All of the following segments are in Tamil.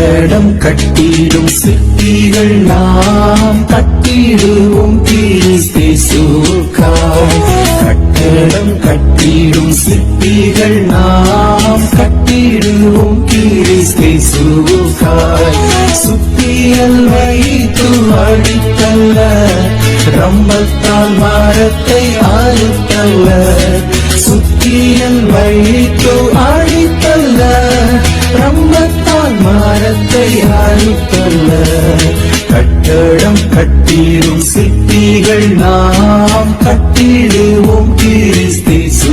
கட்டடம் கட்டிடும் சிற்பிகள் நாம் கட்டிடுவோம் கிறிஸ்தேசுவுக்காய். கட்டடம் கட்டிடும் சிற்பிகள் நாம் கட்டிடுவோம் கிறிஸ்தேசுவுக்காய். சுத்தியல் வைத்து அடித்தல்ல, ரம்பத்தால் மரத்தை அறுத்தல்ல. சுத்தியல் வைத்து அடித்தல்ல, ரம்பத்தால் மரத்தை அறுத்தல்ல. கட்டடம் கட்டிடும் சிற்பிகள் நாம் கட்டிடுவோம் கிறிஸ்தேசுவுக்காய்.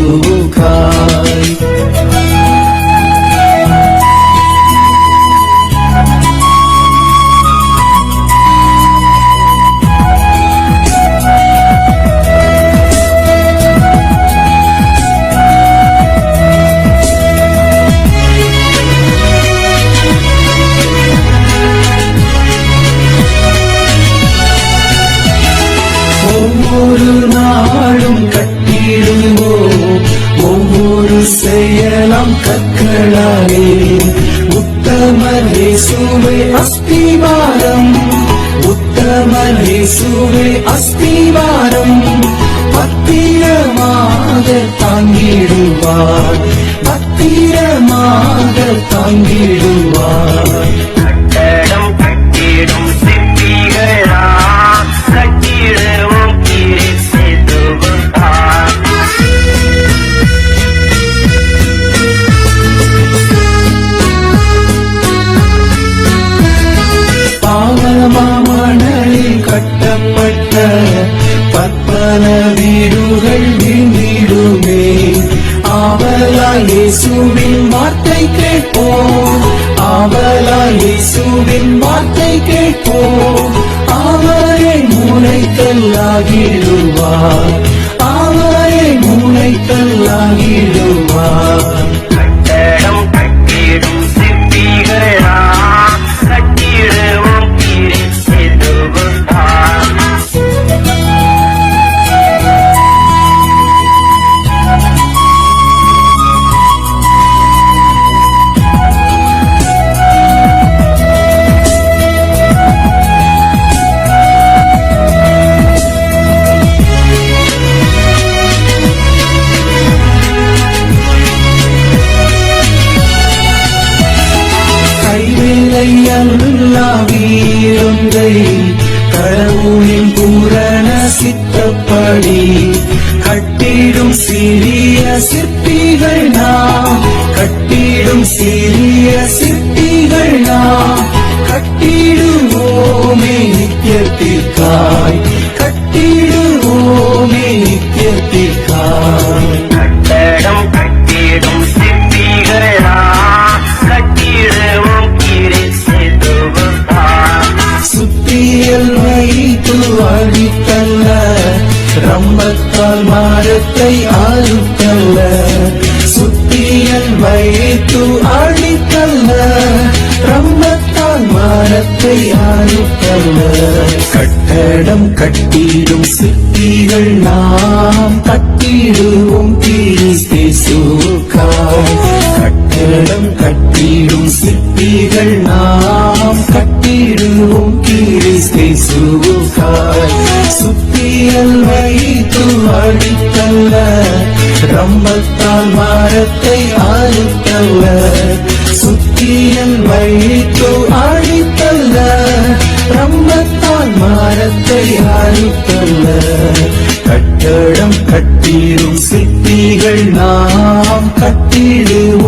ஒவ்வொரு நாளும் கட்டிடுவோம் ஒவ்வொரு செயலாம் கற்களாலே. உத்தமர் இயேசுவே அஸ்திவாரம், உத்தமர் இயேசுவே அஸ்திவாரம். பத்திரமாக தாங்கிடுவார், பத்திரமாக தாங்கிடுவார். கட்டடம் கட்டிடும் சிற்பிகளா கட்டிடுவோம் கிறிஸ்தேசுவுக்காய். பாவமாமணலில் கட்டப்பட்ட பற்பல வீடுகள் வீழ்ந்திடுமே. ஆவலாய் இயேசுவின் வார்த்தை கேட்போம், ஆவலாய் இயேசுவின் வார்த்தை கேட்போம். அவரை மூளைக்கல்லாகிடுவார், அவரை மூளைக்கல்லாகிடுவார். கட்டடம் கட்டிடும் சிற்பிகளா கட்டிடுவோம் கிறிஸ்தேசுவுக்காய். கைவிலையல்லா வீரொன்றை கடவுளின் பூரண சித்தப்படி கட்டிடும் சிறிய சிற்பிகள் நாம், கட்டிடும் சிறிய சிற்பிகள் நாம். கட்டிடுவோமே நித்தியத்திற்காய், கட்டிடுவோமே நித்தியத்திற்காய். கட்டடம் கட்டிடும் சிற்பிகளா கட்டிடுவோம் கிறிஸ்தேசுவுக்காய். சுத்தியல் வைத்து அடித்தல்ல, ரம்பத்தால் மரத்தை அறுத்தல்ல. சுத்தியல் வைத்து அடித்தல்ல, ரம்பத்தால் மரத்தை அறுத்தல்ல. கட்டடம் கட்டிடும் சிற்பிகள் நாம் கட்டிடுவோம் கிறிஸ்தேசுவுக்காய். கட்டடம் கட்டிடும் சிற்பிகள் நாம் கட்டிடுவோம் கிறிஸ்தேசுவுக்காய். சுத்தியல் வைத்து அடித்தல்ல, ரம்பத்தால் மரத்தை அறுத்தல்ல. சுத்தியல் வைத்து அடித்தல்ல, ரம்பத்தால் மரத்தை அறுத்தல்ல. கட்டடம் கட்டிடும் சிற்பிகள் நாம் கட்டிடுவோம்